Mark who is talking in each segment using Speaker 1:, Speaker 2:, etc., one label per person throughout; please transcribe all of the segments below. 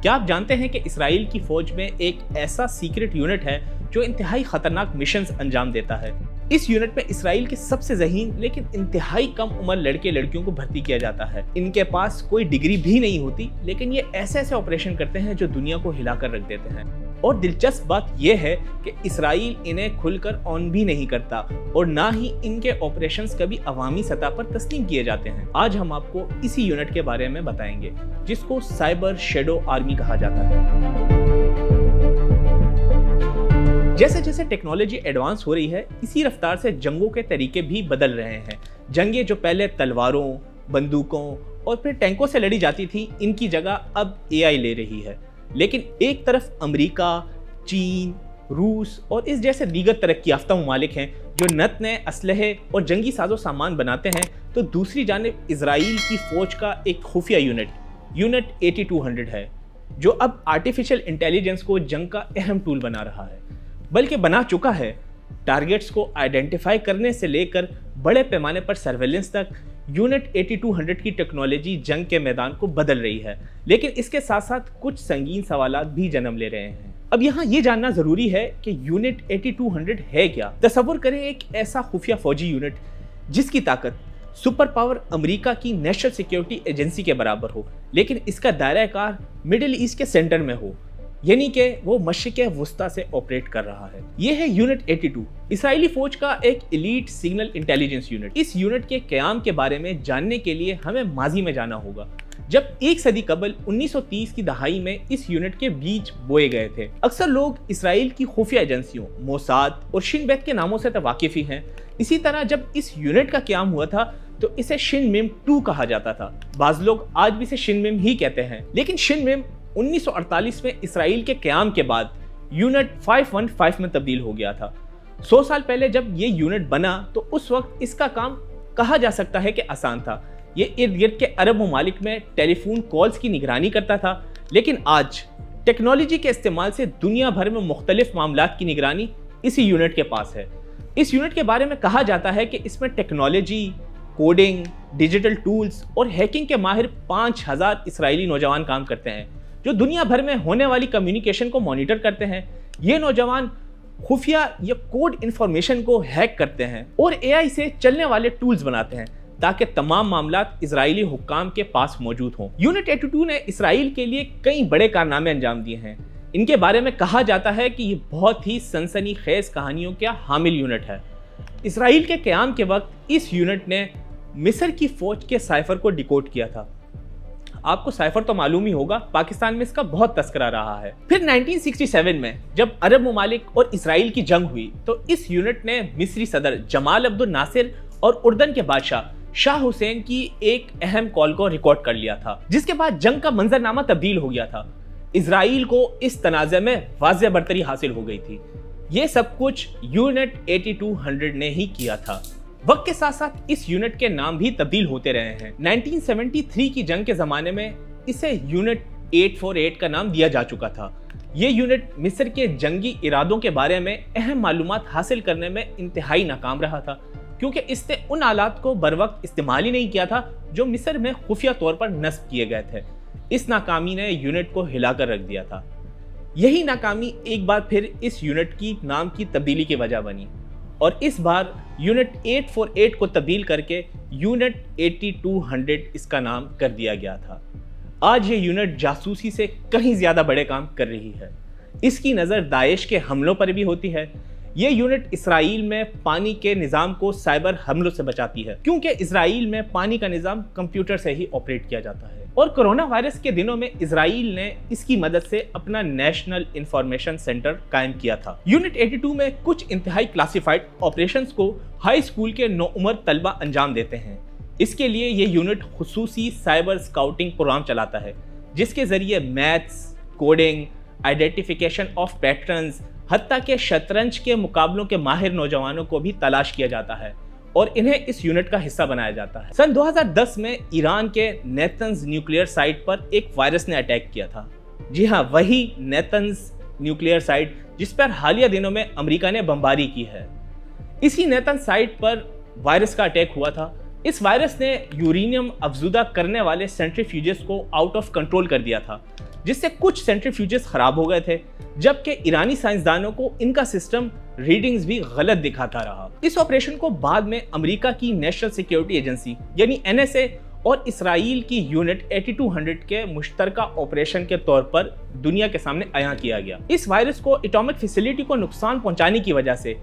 Speaker 1: क्या आप जानते हैं कि इसराइल की फौज में एक ऐसा सीक्रेट यूनिट है जो इंतहाई खतरनाक मिशंस अंजाम देता है। इस यूनिट में इसराइल के सबसे ज़हीन लेकिन इंतहाई कम उम्र लड़के लड़कियों को भर्ती किया जाता है। इनके पास कोई डिग्री भी नहीं होती, लेकिन ये ऐसे ऐसे ऑपरेशन करते हैं जो दुनिया को हिलाकर रख देते हैं। और दिलचस्प बात यह है कि इसराइल इन्हें खुलकर ऑन भी नहीं करता और ना ही इनके ऑपरेशंस कभी अवामी सतह पर तस्लीम किए जाते हैं। आज हम आपको इसी यूनिट के बारे में बताएंगे, जिसको साइबर शैडो आर्मी कहा जाता है। जैसे जैसे टेक्नोलॉजी एडवांस हो रही है, इसी रफ्तार से जंगों के तरीके भी बदल रहे हैं। जंगें जो पहले तलवारों, बंदूकों और फिर टैंकों से लड़ी जाती थी, इनकी जगह अब AI ले रही है। लेकिन एक तरफ अमेरिका, चीन, रूस और इस जैसे दीगर तरक्की याफ्ता ममालिक हैं जो नत नए असलहे और जंगी साजो सामान बनाते हैं, तो दूसरी जानिब इसराइल की फौज का एक खुफिया यूनिट 8200 है, जो अब आर्टिफिशियल इंटेलिजेंस को जंग का अहम टूल बना रहा है, बल्कि बना चुका है। टारगेट्स को आइडेंटिफाई करने से लेकर बड़े पैमाने पर सर्वेलेंस तक यूनिट 8200 की टेक्नोलॉजी जंग के मैदान को बदल रही है। लेकिन इसके साथ साथ कुछ संगीन सवालात भी जन्म ले रहे हैं। अब यहाँ ये जानना जरूरी है कि यूनिट 8200 है क्या। तसव्वुर करें एक ऐसा खुफिया फौजी यूनिट जिसकी ताकत सुपर पावर अमेरिका की नेशनल सिक्योरिटी एजेंसी के बराबर हो, लेकिन इसका दायरा कार मिडिल ईस्ट के सेंटर में हो, यानी कि वो मशरिक़ वुस्ता से ऑपरेट कर रहा है। ये है यूनिट 82, इसराइली फौज का एक एलीट सिग्नल इंटेलिजेंस यूनिट। इस यूनिट के क़याम के बारे में जानने के लिए हमें माजी में जाना होगा, जब एक सदी कबल 1930 की दहाई में इस यूनिट के बीज बोए गए थे। अक्सर लोग इसराइल की खुफिया एजेंसियों मोसाद और शिन बेत के नामों से तो वाकिफ ही हैं। इसी तरह जब इस यूनिट का क़याम हुआ था तो इसे शिन मिम 2 कहा जाता था। बाज़ लोग आज भी इसे शिन मिम ही कहते हैं, लेकिन शिन मिम 1948 में इसराइल के क़याम के बाद यूनिट 515 में तब्दील हो गया था। 100 साल पहले जब ये यूनिट बना तो उस वक्त इसका काम कहा जा सकता है कि आसान था। ये इर्द गिर्द के अरब ममालिक में टेलीफोन कॉल्स की निगरानी करता था, लेकिन आज टेक्नोलॉजी के इस्तेमाल से दुनिया भर में मुख्तलिफ मामलात की निगरानी इसी यूनिट के पास है। इस यूनिट के बारे में कहा जाता है कि इसमें टेक्नोलॉजी, कोडिंग, डिजिटल टूल्स और हैकिंग के माहिर 5000 इसराइली नौजवान काम करते हैं, जो दुनिया भर में होने वाली कम्युनिकेशन को मॉनिटर करते हैं। ये नौजवान खुफिया या कोड इंफॉर्मेशन को हैक करते हैं और AI से चलने वाले टूल्स बनाते हैं ताकि तमाम मामलात इजरायली हुक्काम के पास मौजूद हों। यूनिट 82 ने इसराइल के लिए कई बड़े कारनामे अंजाम दिए हैं। इनके बारे में कहा जाता है कि ये बहुत ही सनसनीखेज कहानियों का हामिल यूनिट है। इसराइल के क़याम के वक्त इस यूनिट ने मिस्र की फौज के साइफर को डिकोड किया था। आपको साइफर तो मालूम ही होगा, पाकिस्तान में इसका बहुत तस्करा रहा है। फिर 1967 में जब अरब ममालिक और इसराइल की जंग हुई तो इस यूनिट ने मिस्री सदर जमाल अब्दुल नासिर और उर्दन के बादशाह शाह हुसैन की एक अहम कॉल को रिकॉर्ड कर लिया था, जिसके बाद जंग का मंजरनामा तब्दील हो गया था। इसराइल को इस तनाज़े में वाज़ेह बरतरी हासिल हो गई थी। ये सब कुछ यूनिट 8200 ने ही किया था। वक्त के साथ साथ इस यूनिट के नाम भी तब्दील होते रहे हैं। 1973 की जंग के ज़माने में इसे यूनिट 848 का नाम दिया जा चुका था। ये यूनिट मिस्र के जंगी इरादों के बारे में अहम मालूमात हासिल करने में इंतहाई नाकाम रहा था, क्योंकि इसने उन आलात को बर वक्त इस्तेमाल ही नहीं किया था जो मिस्र में खुफिया तौर पर नस्ब किए गए थे। इस नाकामी ने यूनिट को हिलाकर रख दिया था। यही नाकामी एक बार फिर इस यूनिट की नाम की तब्दीली की वजह बनी और इस बार यूनिट 848 को तब्दील करके यूनिट 8200 इसका नाम कर दिया गया था। आज ये यूनिट जासूसी से कहीं ज़्यादा बड़े काम कर रही है। इसकी नज़र दाइश के हमलों पर भी होती है। ये यूनिट इसराइल में पानी के निज़ाम को साइबर हमलों से बचाती है, क्योंकि इसराइल में पानी का निज़ाम कंप्यूटर से ही ऑपरेट किया जाता है। और कोरोना वायरस के दिनों में इसराइल ने इसकी मदद से अपना नेशनल इंफॉर्मेशन सेंटर कायम किया था। यूनिट 82 में कुछ इंतहाई क्लासिफाइड ऑपरेशंस को हाई स्कूल के नौउम्र तलबा अंजाम देते हैं। इसके लिए ये यूनिट खुसूसी साइबर स्काउटिंग प्रोग्राम चलाता है, जिसके जरिए maths, coding, identification of patterns, हत्ता के शतरंज के मुकाबलों के माहिर नौजवानों को भी तलाश किया जाता है और इन्हें इस यूनिट का हिस्सा बनाया जाता है। सन 2010 में ईरान के नेतन्स न्यूक्लियर साइट पर एक वायरस ने अटैक किया था। जी हाँ, वही नेतन्स न्यूक्लियर साइट जिस पर हालिया दिनों में अमेरिका ने बमबारी की है। इसी नेतन्स साइट पर वायरस का अटैक हुआ था। इस वायरस ने यूरेनियम अफजुदा करने वाले सेंट्रीफ्यूजेस को आउट ऑफ कंट्रोल कर दिया था, जिससे कुछ सेंट्रीफ्यूजेस खराब हो गए थे, जबकि ईरानी साइंसदानों को इनका सिस्टम रीडिंग्स भी गलत दिखाता रहा। इस ऑपरेशन को बाद में अमेरिका की नेशनल सिक्योरिटी एजेंसी यानी NSA और इसराइल की यूनिट 8200 के मुश्तरका ऑपरेशन के तौर पर दुनिया के सामने अयां किया गया। इस वायरस को एटॉमिक फैसिलिटी को नुकसान पहुंचाने की वजह से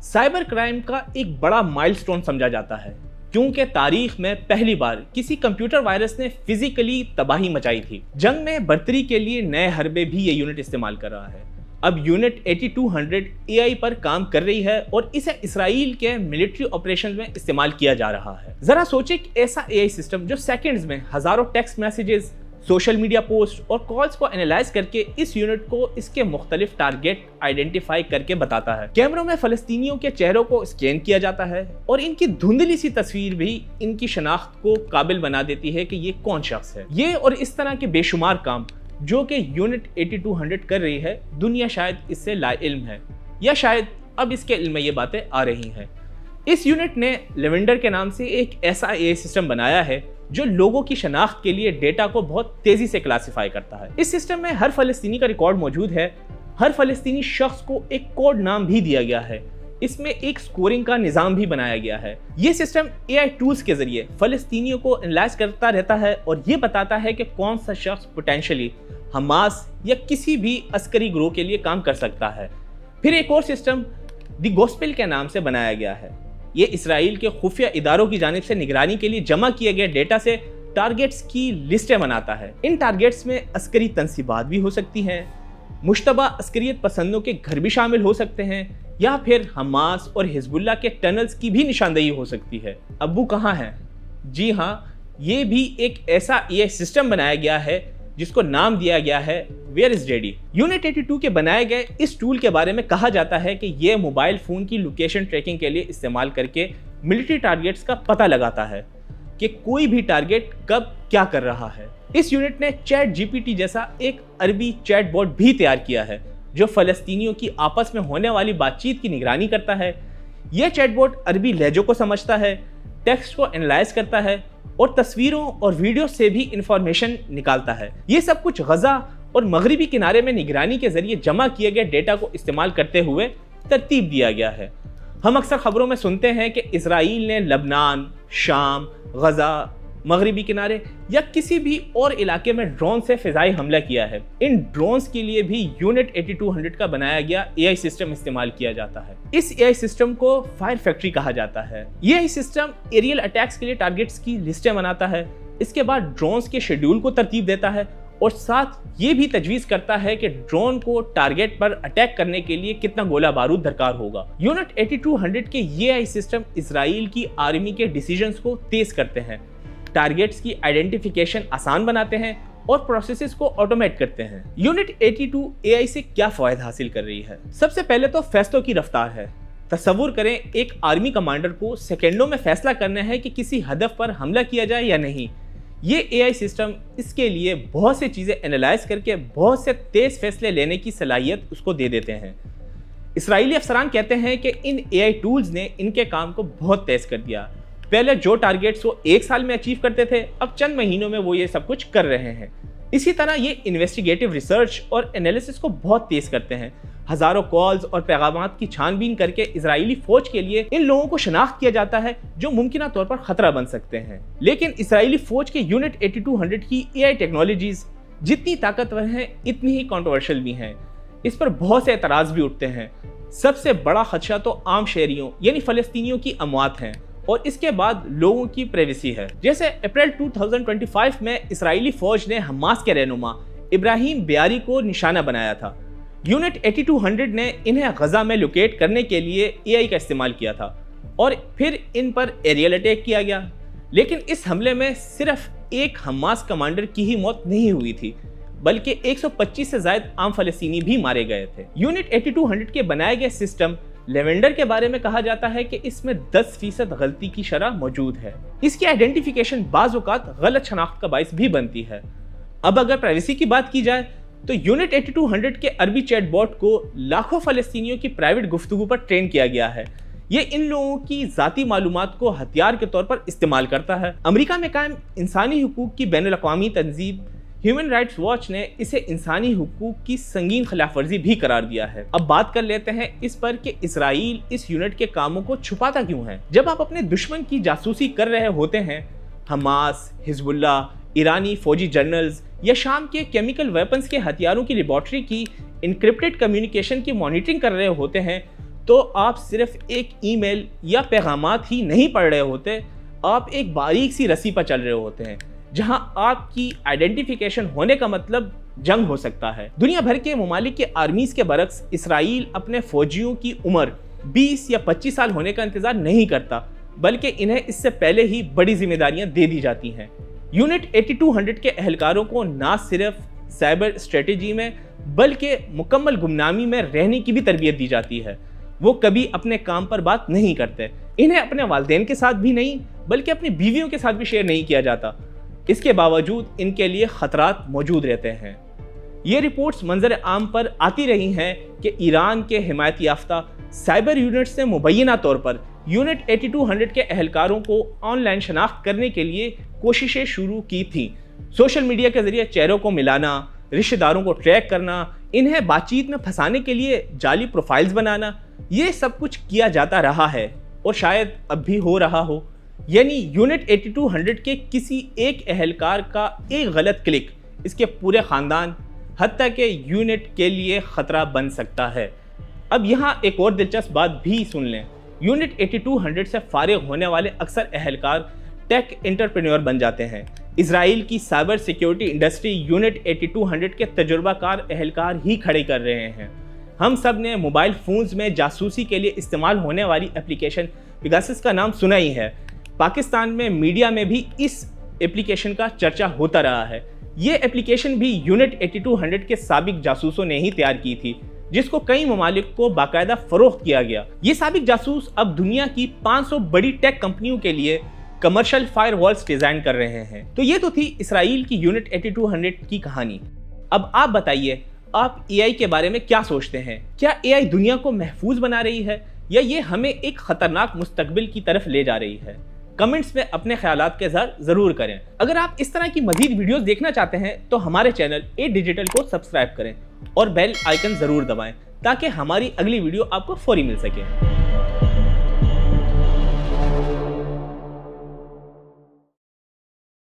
Speaker 1: साइबर क्राइम का एक बड़ा माइलस्टोन समझा जाता है, क्योंकि तारीख में पहली बार किसी कंप्यूटर वायरस ने फिजिकली तबाही मचाई थी। जंग में बढ़तरी के लिए नए हरबे भी ये यूनिट इस्तेमाल कर रहा है। अब यूनिट 8200 AI पर काम कर रही है और इसे इसराइल के मिलिट्री ऑपरेशन में इस्तेमाल किया जा रहा है। जरा सोचिए कि ऐसा AI सिस्टम जो सेकंड्स में हजारों text messages, social media post और कॉल्स को एनालाइज करके इस यूनिट को इसके मुख्तलिफ टारगेट आइडेंटिफाई करके बताता है। कैमरों में फलस्तीनियों के चेहरों को स्कैन किया जाता है और इनकी धुंधली सी तस्वीर भी इनकी शनाख्त को काबिल बना देती है कि ये कौन शख्स है। ये और इस तरह के बेशुमार काम जो कि यूनिट 8200 कर रही है, दुनिया शायद इससे लाइल्म है, या शायद अब इसके इल्म में ये बातें आ रही हैं। इस यूनिट ने लेवेंडर के नाम से एक ऐसा AI सिस्टम बनाया है जो लोगों की शनाख्त के लिए डेटा को बहुत तेजी से क्लासिफाई करता है। इस सिस्टम में हर फलस्तीनी का रिकॉर्ड मौजूद है। हर फलस्तीनी शख्स को एक कोड नाम भी दिया गया है। इसमें एक स्कोरिंग का निज़ाम भी बनाया गया है। ये सिस्टम AI टूल्स के जरिए फलस्तीनियों को एनालाइज करता रहता है और ये बताता है कि कौन सा शख्स पोटेंशियली हमास या किसी भी अस्करी ग्रोह के लिए काम कर सकता है। फिर एक और सिस्टम द गॉस्पेल के नाम से बनाया गया है। ये इसराइल के खुफिया इदारों की जानिब से निगरानी के लिए जमा किए गए डेटा से टारगेट्स की लिस्टें बनाता है। इन टारगेट्स में अस्करी तंसीबात भी हो सकती हैं, मुश्तबा अस्करियत पसंदों के घर भी शामिल हो सकते हैं, या फिर हमास और हिजबुल्लाह के टनल्स की भी निशानदेही हो सकती है। अब्बू कहाँ हैं? जी हाँ, ये भी एक ऐसा AI सिस्टम बनाया गया है जिसको नाम दिया गया है वेयर इज डैडी। यूनिट 82 के बनाए गए इस टूल के बारे में कहा जाता है कि यह मोबाइल फोन की लोकेशन ट्रैकिंग के लिए इस्तेमाल करके मिलिट्री टारगेट्स का पता लगाता है कि कोई भी टारगेट कब क्या कर रहा है। इस यूनिट ने ChatGPT जैसा एक अरबी चैटबॉट भी तैयार किया है जो फलस्तीनियों की आपस में होने वाली बातचीत की निगरानी करता है। यह चैटबॉट अरबी लहजों को समझता है, टेक्स्ट को एनालाइज करता है और तस्वीरों और वीडियो से भी इंफॉर्मेशन निकालता है। ये सब कुछ गजा और मगरिबी किनारे में निगरानी के जरिए जमा किए गए डेटा को इस्तेमाल करते हुए तरतीब दिया गया है। हम अक्सर खबरों में सुनते हैं कि इसराइल ने लबनान, शाम, गजा, मगरिबी किनारे या किसी भी और इलाके में ड्रोन से फिजाई हमला किया है। इन ड्रोन्स के लिए भी यूनिट 8200 का बनाया गया AI सिस्टम इस्तेमाल किया जाता है। इस AI सिस्टम को फायर फैक्ट्री कहा जाता है। ये AI सिस्टम एरियल अटैक्स के लिए टारगेट्स की लिस्टें बनाता है, इसके बाद ड्रोन्स के शेड्यूल को तरतीब देता है और साथ ये भी तजवीज़ करता है कि ड्रोन को टारगेट पर अटैक करने के लिए कितना गोला बारूद दरकार होगा। यूनिट 8200 के ये AI सिस्टम इसराइल की आर्मी के डिसीजंस को तेज करते हैं, टारगेट्स की आइडेंटिफिकेशन आसान बनाते हैं और प्रोसेसेस को ऑटोमेट करते हैं। यूनिट 82 AI से क्या फ़ायदा हासिल कर रही है? सबसे पहले तो फैसलों की रफ्तार है। तसव्वुर करें एक आर्मी कमांडर को सेकेंडों में फैसला करना है कि किसी हदफ पर हमला किया जाए या नहीं। ये AI सिस्टम इसके लिए बहुत सी चीज़ें एनालाइज करके बहुत से तेज़ फैसले लेने की सलाहियत उसको दे देते हैं। इसराइली अफसरान कहते हैं कि इन AI टूल्स ने इनके काम को बहुत तेज़ कर दिया। पहले जो टारगेट्स वो एक साल में अचीव करते थे, अब चंद महीनों में वो ये सब कुछ कर रहे हैं। इसी तरह ये इन्वेस्टिगेटिव रिसर्च और एनालिसिस को बहुत तेज करते हैं। हजारों कॉल्स और पैगामात की छानबीन करके इजरायली फौज के लिए इन लोगों को शनाख्त किया जाता है जो मुमकिन तौर पर खतरा बन सकते हैं। लेकिन इजरायली फौज के यूनिट 8200 की AI टेक्नोलॉजीज जितनी ताकतवर हैं इतनी ही कंट्रोवर्शियल भी हैं। इस पर बहुत से एतराज भी उठते हैं। सबसे बड़ा खदशा तो आम शहरियों यानी फलस्तीनियों की अमवात हैं और इसके बाद लोगों की प्राइवेसी है। जैसे अप्रैल 2025 में इजरायली फौज ने हमास के रहनुमा इब्राहिम बियारी को निशाना बनाया था। यूनिट 8200 ने इन्हें गजा में लोकेट करने के लिए AI का इस्तेमाल किया था और फिर इन पर एरियल अटैक किया गया। लेकिन इस हमले में सिर्फ एक हमास कमांडर की ही मौत नहीं हुई थी, बल्कि 125 से ज्यादा आम फलस्तीनी भी मारे गए थे। यूनिट 8200 के बनाए गए सिस्टम लेवेंडर के बारे में कहा जाता है कि इसमें 10% गलती की शरह मौजूद है। इसकी आइडेंटिफिकेशन बाज़ औक़ात गलत शनाख्त का बाइस भी बनती है। अब अगर प्राइवेसी की बात की जाए तो यूनिट 8200 के अरबी चैटबॉट को लाखों फलस्तीनियों की प्राइवेट गुफ्तगू पर ट्रेन किया गया है। ये इन लोगों की जाती मालूमात को हथियार के तौर पर इस्तेमाल करता है। अमेरिका में कायम इंसानी हुकूक की बैनुल-अक़वामी तंजीम ह्यूमन राइट्स वॉच ने इसे इंसानी हुकूक की संगीन खिलाफ वर्जी भी करार दिया है। अब बात कर लेते हैं इस पर कि इसराइल इस यूनिट के कामों को छुपाता क्यों है। जब आप अपने दुश्मन की जासूसी कर रहे होते हैं, हमास, हिजबुल्लाह, ईरानी फौजी जर्नल्स या शाम के केमिकल वेपन्स के हथियारों की लेबॉर्ट्री की इनक्रिप्टेड कम्युनिकेशन की मॉनिटरिंग कर रहे होते हैं, तो आप सिर्फ एक ईमेल या पैगामात ही नहीं पढ़ रहे होते, आप एक बारीक सी रस्सी पर चल रहे होते हैं जहां आपकी आइडेंटिफिकेशन होने का मतलब जंग हो सकता है। दुनिया भर के ममालिक के आर्मीज के बरक्स इसराइल अपने फौजियों की उम्र 20 या 25 साल होने का इंतजार नहीं करता, बल्कि इन्हें इससे पहले ही बड़ी जिम्मेदारियां दे दी जाती हैं। यूनिट 8200 के एहलकारों को ना सिर्फ साइबर स्ट्रेटेजी में बल्कि मुकम्मल गुमनामी में रहने की भी तरबियत दी जाती है। वो कभी अपने काम पर बात नहीं करते, इन्हें अपने वालिदैन के साथ भी नहीं बल्कि अपनी बीवियों के साथ भी शेयर नहीं किया जाता। इसके बावजूद इनके लिए खतरात मौजूद रहते हैं। ये रिपोर्ट्स मंजर आम पर आती रही हैं कि ईरान के हिमायत याफ्ता साइबर यूनिट्स ने मुबैना तौर पर यूनिट 8200 के एहलकारों को ऑनलाइन शनाख्त करने के लिए कोशिशें शुरू की थी। सोशल मीडिया के जरिए चेहरों को मिलाना, रिश्तेदारों को ट्रैक करना, इन्हें बातचीत में फंसाने के लिए जाली प्रोफाइल्स बनाना, ये सब कुछ किया जाता रहा है और शायद अब भी हो रहा हो। यानी यूनिट 8200 के किसी एक एहलकार का एक गलत क्लिक इसके पूरे खानदान हत्ता के यूनिट के लिए खतरा बन सकता है। अब यहाँ एक और दिलचस्प बात भी सुन लें। यूनिट 8200 से फारिग होने वाले अक्सर एहलकार टेक एंटरप्रेन्योर बन जाते हैं। इजराइल की साइबर सिक्योरिटी इंडस्ट्री यूनिट 8200 के तजुर्बाकार एहलकार ही खड़े कर रहे हैं। हम सब ने मोबाइल फोन्स में जासूसी के लिए इस्तेमाल होने वाली एप्लीकेशन पेगासस का नाम सुना ही है। पाकिस्तान में मीडिया में भी इस एप्लीकेशन का चर्चा होता रहा है। ये एप्लीकेशन भी यूनिट 8200 के साबिक जासूसों ने ही तैयार की थी, जिसको कई ममालिक को बाकायदा फरोख्त किया गया। ये साबिक जासूस अब दुनिया की 500 बड़ी टेक कंपनियों के लिए कमर्शियल फायरवॉल्स डिजाइन कर रहे हैं। तो ये तो थी इसराइल की यूनिट 8200 की कहानी। अब आप बताइए, आप एआई के बारे में क्या सोचते हैं? क्या एआई दुनिया को महफूज बना रही है या ये हमें एक खतरनाक मुस्तकबिल की तरफ ले जा रही है? कमेंट्स में अपने ख्यालात का इज़हार जरूर करें। अगर आप इस तरह की मजीद वीडियोस देखना चाहते हैं तो हमारे चैनल ए डिजिटल को सब्सक्राइब करें और बेल आइकन जरूर दबाएं ताकि हमारी अगली वीडियो आपको फौरी मिल सके।